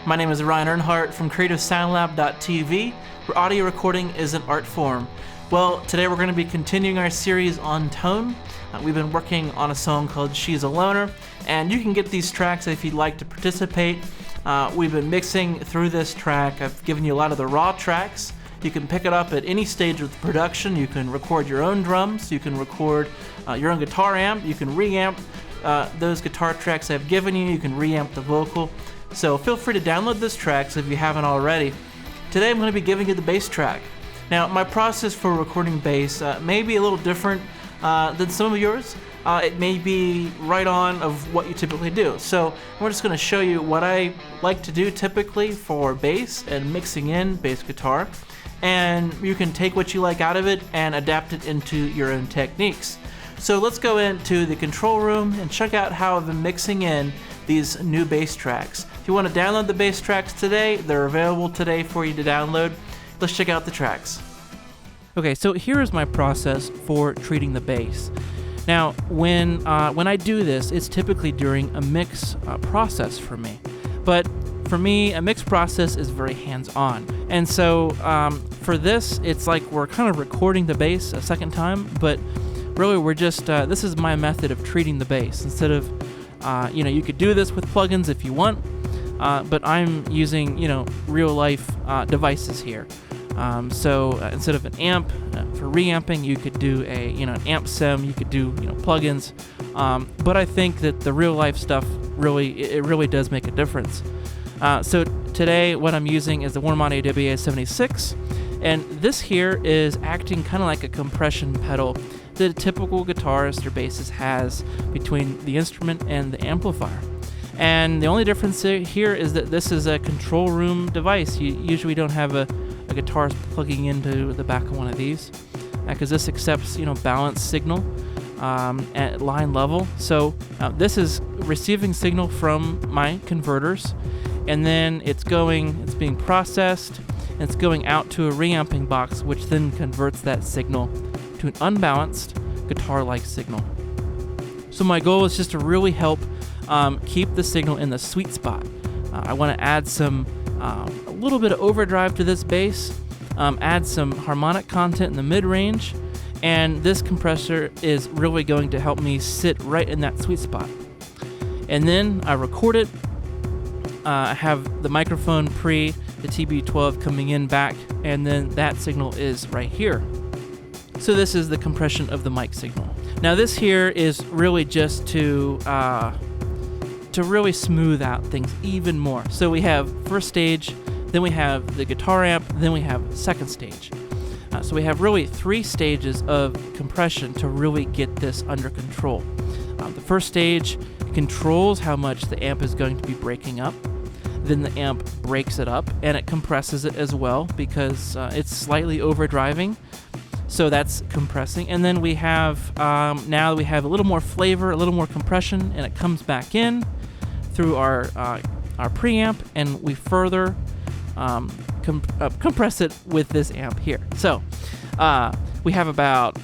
My name is Ryan Earnhardt from CreativeSoundLab.tv, where audio recording is an art form. Well, today we're going to be continuing our series on tone. We've been working on a song called She's a Loner, and you can get these tracks if you'd like to participate. We've been mixing through this track. I've given you a lot of the raw tracks. You can pick it up at any stage of the production. You can record your own drums. You can record your own guitar amp. You can reamp those guitar tracks I've given you. You can reamp the vocal. So feel free to download those tracks if you haven't already. Today I'm going to be giving you the bass track. Now, my process for recording bass may be a little different than some of yours. It may be right on of what you typically do. So we're just going to show you what I like to do typically for bass and mixing in bass guitar. And you can take what you like out of it and adapt it into your own techniques. So let's go into the control room and check out how I've been mixing in these new bass tracks. If you want to download the bass tracks today, they're available today for you to download. Let's check out the tracks. Okay, so here is my process for treating the bass. Now, when I do this, it's typically during a mix process for me. But for me, a mix process is very hands-on. And so for this, it's like we're kind of recording the bass a second time, but really we're just, this is my method of treating the bass. Instead of, you could do this with plugins if you want, but I'm using, real-life devices here. So instead of an amp for reamping, you could do an amp sim, you could do plugins, but I think that the real life stuff really does make a difference. So today what I'm using is the Warman AWA-76, and this here is acting kind of like a compression pedal that a typical guitarist or bassist has between the instrument and the amplifier. And the only difference here is that this is a control room device. You usually don't have a guitarist plugging into the back of one of these, because this accepts balanced signal at line level. So this is receiving signal from my converters, and then it's being processed, and it's going out to a reamping box, which then converts that signal to an unbalanced guitar-like signal. So my goal is just to really help keep the signal in the sweet spot. I want to add a little bit of overdrive to this bass, add some harmonic content in the mid-range, and this compressor is really going to help me sit right in that sweet spot. And then I record it. I have the microphone pre, the TB12 coming in back, and then that signal is right here. So this is the compression of the mic signal. Now this here is really just to really smooth out things even more. So we have first stage, then we have the guitar amp, then we have second stage. So we have really 3 stages of compression to really get this under control. The first stage controls how much the amp is going to be breaking up. Then the amp breaks it up and it compresses it as well because it's slightly overdriving. So that's compressing. And then we have, now we have a little more flavor, a little more compression, and it comes back in through our preamp, and we further compress it with this amp here. So we have about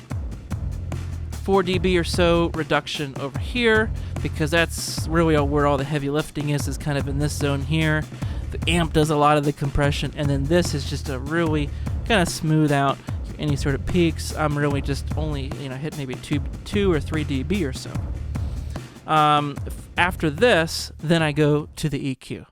4 dB or so reduction over here, because that's really where all the heavy lifting is kind of in this zone here. The amp does a lot of the compression, and then this is just a really kind of smooth out any sort of peaks. I'm really just only hit maybe 2 or 3 dB or so. After this, then I go to the EQ.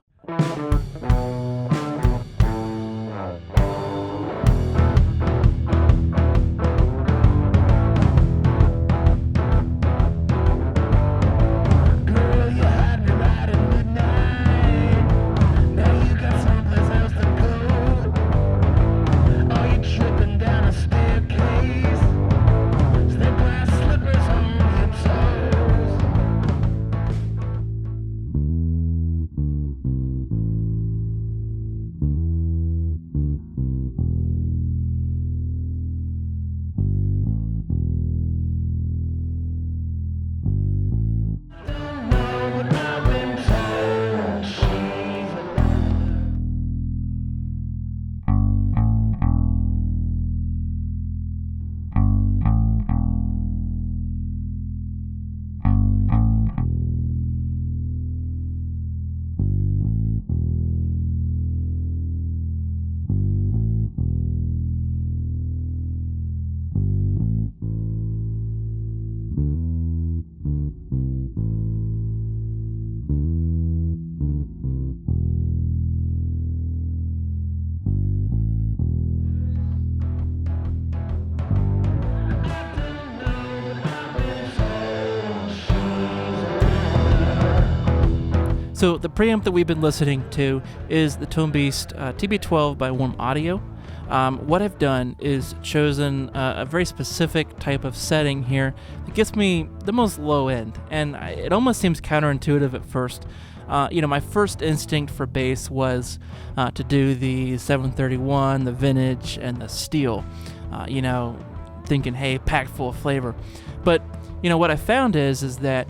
So the preamp that we've been listening to is the Tone Beast TB12 by Warm Audio. What I've done is chosen a very specific type of setting here that gets me the most low end, and it almost seems counterintuitive at first. My first instinct for bass was to do the 731, the vintage, and the steel, thinking, hey, packed full of flavor. But, what I found is that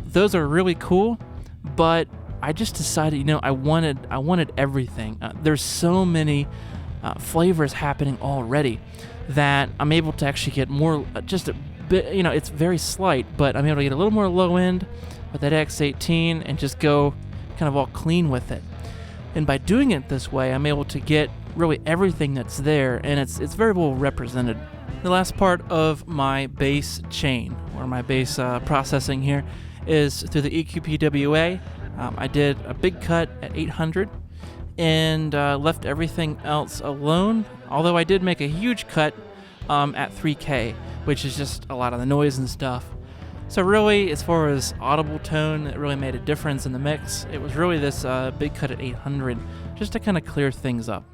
those are really cool, but I just decided, I wanted everything. There's so many flavors happening already that I'm able to actually get more, just a bit, it's very slight, but I'm able to get a little more low end with that X18 and just go kind of all clean with it. And by doing it this way, I'm able to get really everything that's there, and it's very well represented. The last part of my bass chain, or my bass processing here, is through the EQ-PWA. I did a big cut at 800 and left everything else alone, although I did make a huge cut at 3K, which is just a lot of the noise and stuff. So really, as far as audible tone, it really made a difference in the mix. It was really this big cut at 800, just to kind of clear things up.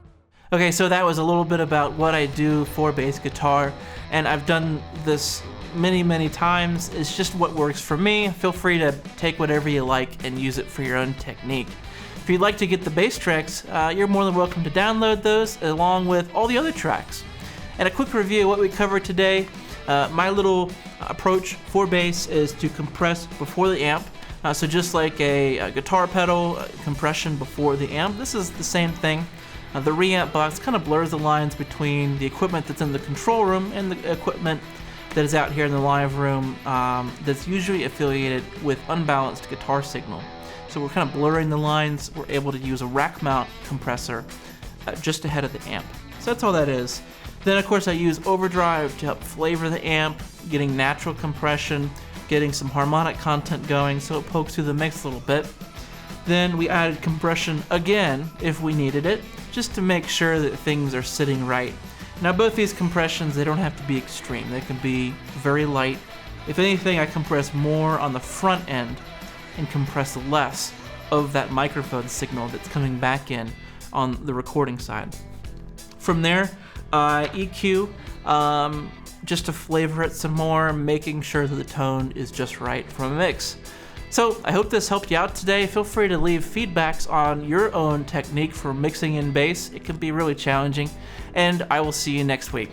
Okay, so that was a little bit about what I do for bass guitar, and I've done this many times. It's just what works for me. Feel free to take whatever you like and use it for your own technique. If you'd like to get the bass tracks, you're more than welcome to download those along with all the other tracks. And a quick review of what we covered today. My little approach for bass is to compress before the amp. So just like a guitar pedal compression before the amp, this is the same thing. The reamp box kind of blurs the lines between the equipment that's in the control room and the equipment that is out here in the live room that's usually affiliated with unbalanced guitar signal. So we're kind of blurring the lines. We're able to use a rack mount compressor just ahead of the amp. So that's all that is. Then of course I use overdrive to help flavor the amp, getting natural compression, getting some harmonic content going so it pokes through the mix a little bit. Then we added compression again if we needed it, just to make sure that things are sitting right. Now both these compressions, they don't have to be extreme. They can be very light. If anything, I compress more on the front end and compress less of that microphone signal that's coming back in on the recording side. From there, EQ, just to flavor it some more, making sure that the tone is just right from a mix. So I hope this helped you out today. Feel free to leave feedbacks on your own technique for mixing in bass. It can be really challenging, and I will see you next week.